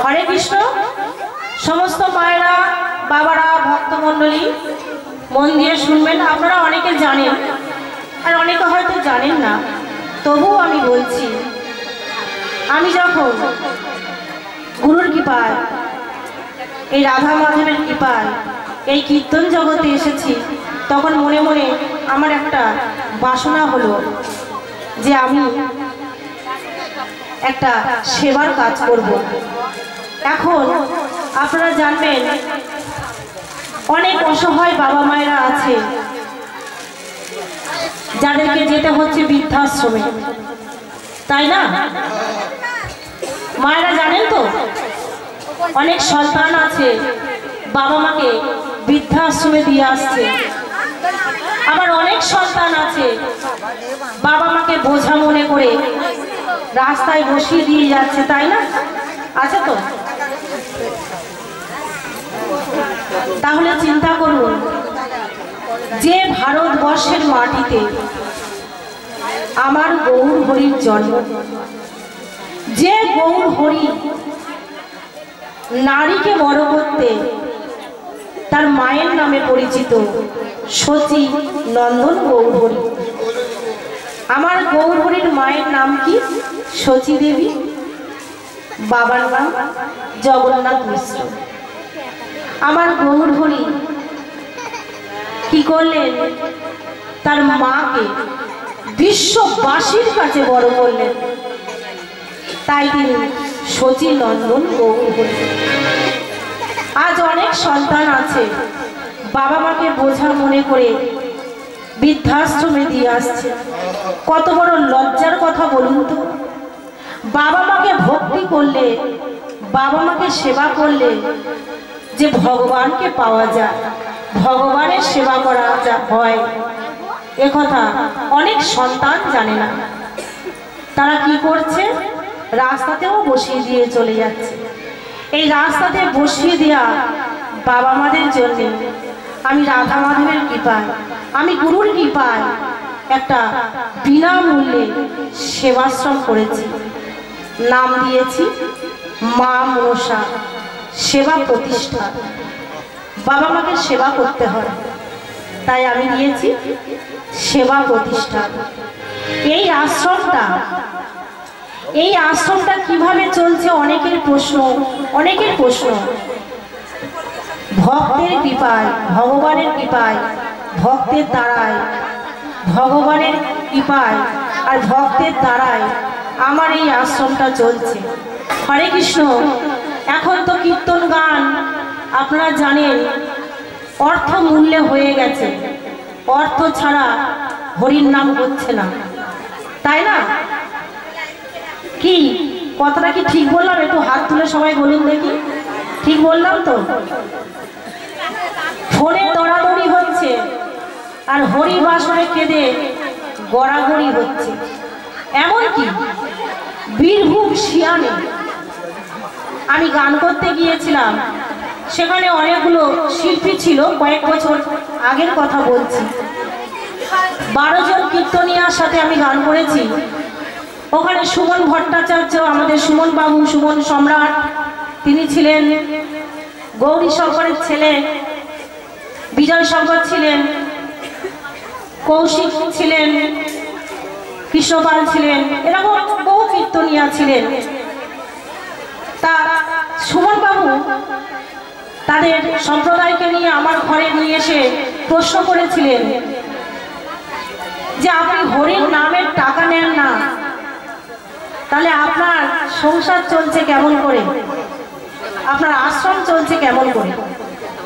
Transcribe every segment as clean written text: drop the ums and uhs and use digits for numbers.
हरे कृष्ण समस्त मायरा बाबारा भक्तमंडली मन दिए शुनबेन। आपनारा अनेके जानेन और अनेके हयतो जानेन ना, तबुओ आमी बोलছি आमी যখন गुरुर कृपाय এই রাধা মাধবের কৃপায় এই কীর্তন জগতে এসেছি, তখন মনে মনে আমার একটা বাসনা হলো যে আমি একটা সেবার কাজ করব। এখন আপনারা জানবেন অনেক অসহায় বাবা মায়েরা আছে যাদেরকে যেতে হচ্ছে বৃদ্ধাশ্রমে, তাই না? মায়েরা জানেন তো অনেক সন্তান আছে বাবা মাকে বৃদ্ধাশ্রমে দিয়ে আসছে, আবার অনেক সন্তান আছে বাবা মাকে বোঝা মনে করে রাস্তায় বসিয়ে দিয়ে যাচ্ছে, তাই না? আছে তো? তাহলে চিন্তা করুন, যে ভারতবর্ষের মাটিতে আমার গৌর হরির জন্ম, যে গৌর হরি নারীকে বড় করতে তার মায়ের নামে পরিচিত সচি নন্দন গৌর হরি। আমার গৌর হরির মায়ের নাম কি? সচি দেবী, বাবার নাম জগন্নাথ মিশ্র। আমার গৌর হরি কি করলেন? তার মাকে বিশ্ববাসীর কাছে বড় করলেন, তাই তিনি সচি নন্দন গৌর হরি। আজ অনেক সন্তান আছে বাবা মাকে বোঝা মনে করে বৃদ্ধাশ্রমে দিয়ে আসছে। কত বড় লজ্জার কথা বলুন তো। বাবা মাকে ভক্তি করলে, বাবা মাকে সেবা করলে যে ভগবানকে পাওয়া যায়, ভগবানের সেবা করা হয়, একথা অনেক সন্তান জানে না। তারা কি করছে? রাস্তাতেও বসিয়ে দিয়ে চলে যাচ্ছে। এই রাস্তাতে বসিয়ে দেওয়া বাবা মাদের জন্য আমি রাধা মাধবের কৃপায়, আমি গুরুর কৃপায় একটা বিনামূল্যে সেবাশ্রম করেছি। নাম দিয়েছি মা মনসা সেবা প্রতিষ্ঠান। বাবা মাকে সেবা করতে হয়, তাই আমি দিয়েছি সেবা প্রতিষ্ঠান। এই আশ্রমটা কিভাবে চলছে অনেকের প্রশ্ন, অনেকের প্রশ্ন। ভক্তের কৃপায়, ভগবানের কৃপায়, ভক্তের দ্বারায়, ভগবানের কৃপায় আর ভক্তের দ্বারায় আমার এই আশ্রমটা চলছে। হরে কৃষ্ণ। এখন তো কীর্তন গান আপনারা জানেন অর্থ মূল্যে হয়ে গেছে, অর্থ ছাড়া হরির নাম হচ্ছে না, তাই না? কি কথাটা কি ঠিক বললাম? একটু হাত তুলে সবাই বলুন দেখি, ঠিক বললাম তো? ফোনে দরাদরি হচ্ছে আর হরি বাসরে কেঁদে গড়াগড়ি হচ্ছে। এমনকি বীরভূম শিয়ানে আমি গান করতে গিয়েছিলাম, সেখানে অনেকগুলো শিল্পী ছিল, কয়েক বছর আগের কথা বলছি। 12 জন কীর্তনিয়ার সাথে আমি গান করেছি। ওখানে সুমন ভট্টাচার্য, আমাদের সুমন বাবু, সুমন সম্রাট, তিনি ছিলেন। গৌরী শঙ্করের ছেলে বিজয় শঙ্কর ছিলেন, কৌশিক ছিলেন, কৃষ্ণপাল ছিলেন, এরকম বহু কীর্তনিয়া ছিলেন। তা সুমন বাবু তাদের সম্প্রদায়কে নিয়ে আমার ঘরে নিয়ে এসে প্রশ্ন করেছিলেন যে আপনি হরির নামের টাকা নেন না, তাহলে আপনার সংসার চলছে কেমন করে, আপনার আশ্রম চলছে কেমন করে?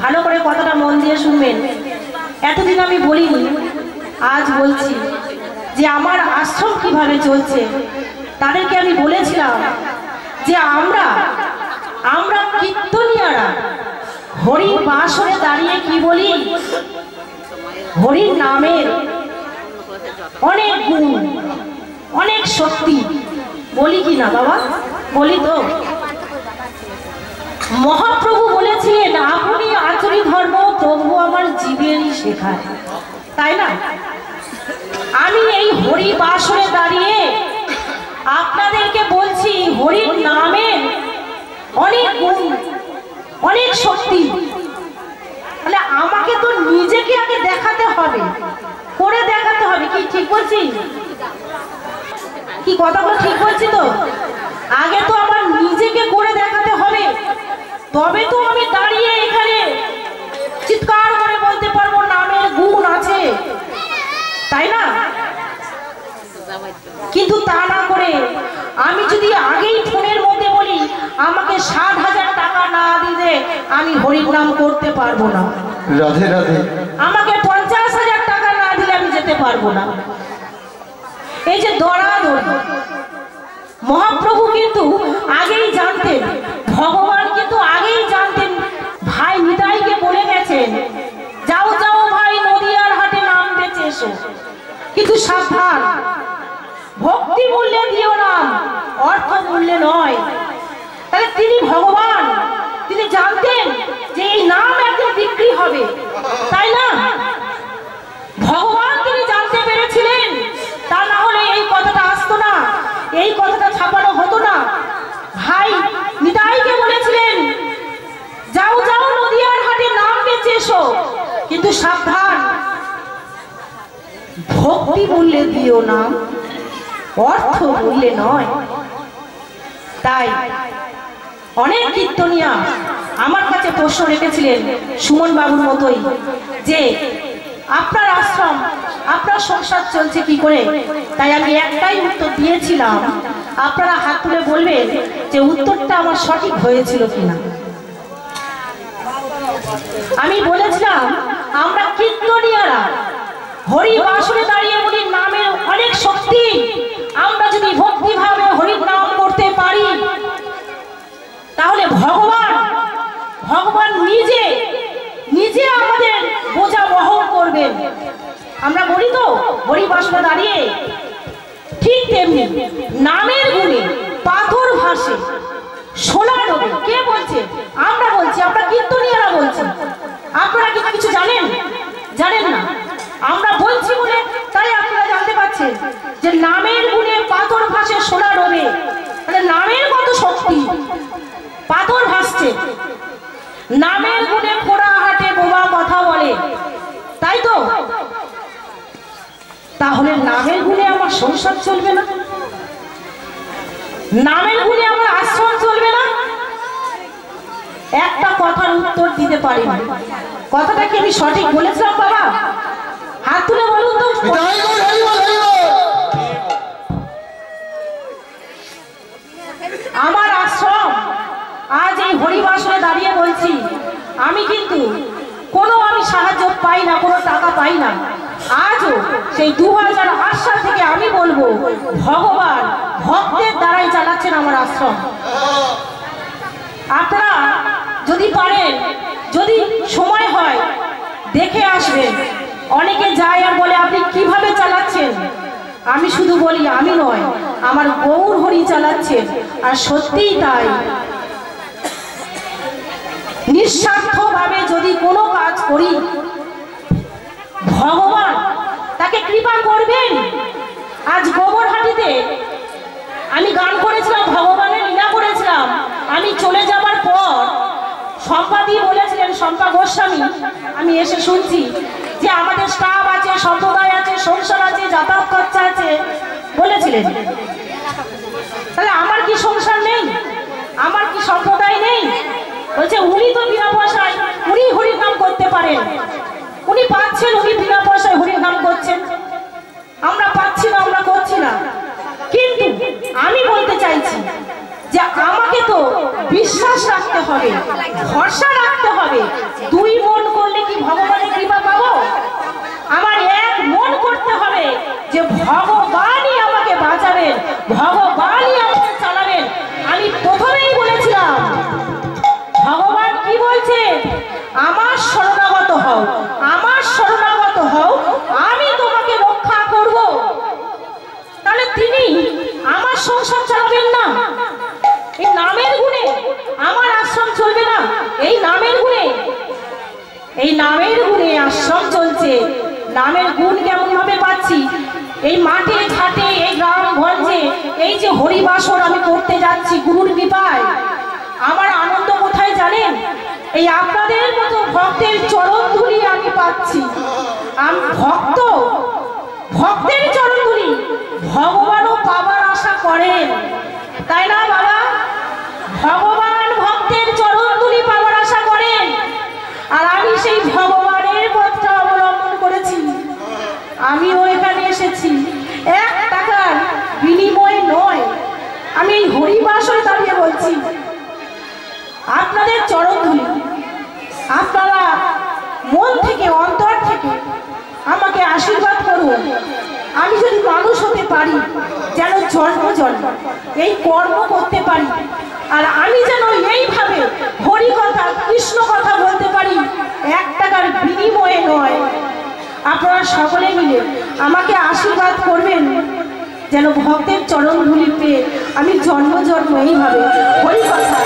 ভালো করে কথাটা মন দিয়ে শুনবেন। এতদিন আমি বলিনি, আজ বলছি যে আমার আশ্রম কিভাবে চলছে। তাদেরকে আমি বলেছিলাম যে আমরা কীর্তনিয়ারা হরির বাসরে দাঁড়িয়ে কি বলি? হরির নামের অনেক গুণ, অনেক শক্তি বলি কি না বাবা? বলি তো। মহাপ্রভু বলেছিলেন আপনি আচরি ধর্ম প্রভু আমার জীবেরই শেখায়, তাই না? আমি এই হরি বাসরে দাঁড়িয়ে আপনাদেরকে বলছি হরির নামে অনেক গুণ, অনেক শক্তি। তাহলে আমাকে তো নিজেকে আগে দেখাতে হবে, করে দেখাতে হবে। কি ঠিক বলছি? কি কথাগুলো ঠিক বলছি তো? আগে তো আমার নিজেকে করে দেখাতে হবে, তবে তো আমি দাঁড়িয়ে এখানে চিৎকার করে বলতে পারবো নামের গুণ আছে, তাই না? কিন্তু তা না করে আমি যদি আগেই ফোনের মধ্যে বলি আমাকে 60,000 টাকা না দিলে আমি হরির নাম করতে পারবো না, রাধে রাধে, আমাকে 50,000 টাকা না দিলে আমি যেতে পারবো না, এই যে দরাদরি, মহাপ্রভু কিন্তু আগেই জানতেন, ভগবান কিন্তু আগেই জানতেন। ভাই নিতাইকে বলে গেছেন, যাও যাও ভাই নদিয়ার হাটে নাম বেচে এসো, কিন্তু সাবধান, ভক্তি মূল্যে দিও নাম, অর্থ মূল্যে নয়। তাহলে তিনি ভগবান, তিনি জানতেন যে এই নাম একদিন বিক্রি হবে, তাই না? ভগবান তিনি জানতে পেরেছিলেন, তা না হলে এই কথাটা আসতো না, এই কথাটা ছাপানো হতো না। ভাই নিতাইকে বলেছিলেন, যাও যাও নদিয়ার হাটে নাম বেচে এসো, কিন্তু সাবধান, ভক্তি মূল্যে দিও না, অর্থ মূল্যে নয়। তাই অনেক কীর্তনিয়া আমার কাছে প্রশ্ন রেখেছিলেন সুমন বাবুর মতোই, যে আপনার আশ্রম, আপনার সংসার চলছে কি করে? তাই আমি একটাই উত্তর দিয়েছিলাম, আপনারা হাত তুলে বলবেন যে উত্তরটা আমার সঠিক হয়েছিল কিনা। আমি বলেছিলাম, আমরা কীর্তনিয়ারা হরি বাসরে দাঁড়িয়ে বলি নামের অনেক শক্তি, আমরা যদি ভক্তিভাবে হরির নাম করতে পারি তাহলে ভগবান নিজে নিজে আমাদের বোঝা বহন করবেন। আমরা বলি তো হরি বাসরে দাঁড়িয়ে, ঠিক তেমনি নামের গুণে পাথর ভাসে, সোনা ডোবে। কে বলছে? আমরা বলছি, আমরা কীর্তনিয়ারা বলছি। আপনারা কি কিছু জানেন? জানেন না। আমরা বলছি বলে তাই আপনারা জানতে পারছেন যে নামের গুণে পাথর ভাসে, সোনা ডোবে। তাহলে নামের কত শক্তি, পাথর ভাসছে। নামের গুণে ফোড়া হাটে বোবা কথা বলে, তাই তো? তাহলে নামের গুণে আমার সংসার চলবে না, নামের গুণে আমার আশ্রম চলবে না? একটা কথার উত্তর দিতে পারি না। কথাটা কি আমি সঠিক বলেছিলাম বাবা? হাত তুলে বলুন তো। আমার আশ্রম আজ এই হরিবাসরে দাঁড়িয়ে বলছি, আমি কিন্তু আমি সাহায্য পাই না, কোনো টাকা পাই না। আজও সেই 2008 সাল থেকে আমি বলবো, ভগবান ভক্তের দ্বারাই চালাচ্ছেন আমার আশ্রম। আপনারা যদি পারেন, যদি সময় হয়, দেখে আসবেন। অনেকে যায় আর বলে আপনি কিভাবে চালাচ্ছেন। আমি শুধু বলি, আমি নয়, আমার গৌর হরি চালাচ্ছেন। আর সত্যিই তাই, নিঃস্বার্থভাবে যদি কোনো কাজ করি, ভগবান তাকে কৃপা করবেন। আজ গোবরহাটিতে আমি গান করেছিলাম, ভগবানের লীলা করেছিলাম। আমি চলে যাবার পর সম্পাদি বলেছিলেন, শম্পা গোস্বামী, আমি এসে শুনছি যে আমাদের স্টাফ আছে, সম্প্রদায় আছে, সংসার আছে, যাতায়াত খরচা আছে বলেছিলেন। তাহলে আমার কি সংসার নেই? আমার কি সম্প্রদায় নেই? বলছে উনি তো বিনা পয়সায় উনি হরির নাম করতে পারেন, উনি পাচ্ছেন, উনি বিনা পয়সায় হরির নাম করছেন। আমরা পাচ্ছি না, আমরা করছি না। কিন্তু আমি বলতে চাইছি যে আমাকে তো বিশ্বাস রাখতে হবে, ভরসা রাখতে হবে। দুই মন করলে কি ভগবানের কৃপা পাবো? আমার এক মন করতে হবে যে ভগবানই আমাকে বাঁচাবেন, ভগবানই আমাকে চালাবেন। আমি প্রথমেই বলেছিলাম, ভগবান কি বলছে? আমার শরণাগত হও, আমার শরণাগত হও, আমি তোমাকে রক্ষা করব। তাহলে তিনি আমার সংসার চালাবেন না? এই নামের গুণে আমার আশ্রম চলবে না? এই নামের গুণে, এই নামের গুণে আশ্রম চলছে। নামের গুণ কেমন ভাবে পাচ্ছি? এই মাঠে ঘাটে, এই গ্রাম গঞ্জে, এই যে হরিবাসর আমি করতে যাচ্ছি গুরুর কৃপায়, আমার আনন্দ এই আপনাদের মতো ভক্তের চরণ ধুলি আমি পাচ্ছি। আমি ভক্ত, ভক্তের চরণ ধুলি ভগবানও পাবার আশা করেন, তাই না বাবা? ভগবান ভক্তের চরণ ধুলি পাবার আশা করেন, আর আমি সেই ভগবানের পথটা অবলম্বন করেছি। আমিও এখানে এসেছি 1 টাকার বিনিময়ে নয়, আমি এই হরিবাসরে দাঁড়িয়ে বলছি আপনাদের চরণ ধুলি আপনারা মন থেকে অন্তর থেকে আমাকে আশীর্বাদ করুন। আমি যদি মানুষ হতে পারি, যেন জন্ম জন্ম এই কর্ম করতে পারি, আর আমি যেন এইভাবে হরি কথা কৃষ্ণ কথা বলতে পারি 1 টাকার বিনিময়ে নয়। আপনারা সকলে মিলে আমাকে আশীর্বাদ করবেন, যেন ভক্তের চরণ ধুলি পেয়ে আমি জন্ম জন্ম এইভাবে হরি কথা